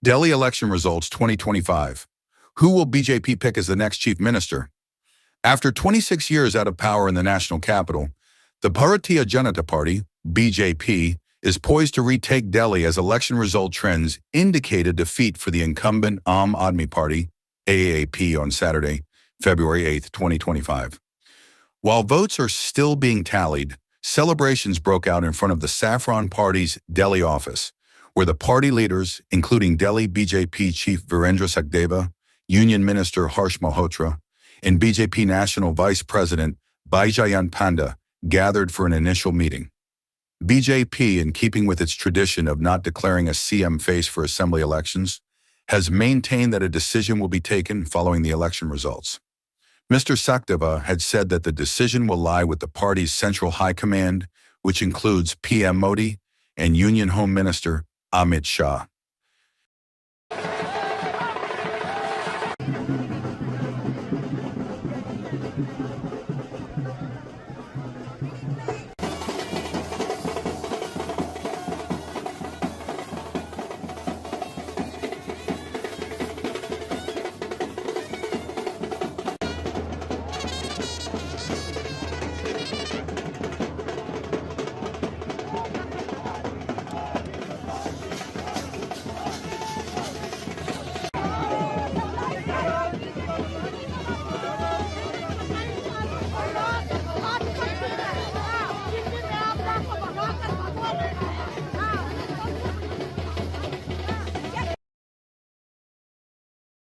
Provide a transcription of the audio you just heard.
Delhi election results 2025. Who will BJP pick as the next chief minister? After 26 years out of power in the national capital, the Bharatiya Janata Party, BJP, is poised to retake Delhi as election result trends indicate a defeat for the incumbent Aam Aadmi Party, AAP, on Saturday, February 8, 2025. While votes are still being tallied, celebrations broke out in front of the Saffron Party's Delhi office, where the party leaders, including Delhi BJP Chief Virendra Sachdeva, Union Minister Harsh Malhotra, and BJP National Vice President Baijayant Panda, gathered for an initial meeting. BJP, in keeping with its tradition of not declaring a CM face for assembly elections, has maintained that a decision will be taken following the election results. Mr. Sachdeva had said that the decision will lie with the party's central high command, which includes PM Modi and Union Home Minister Amit Shah.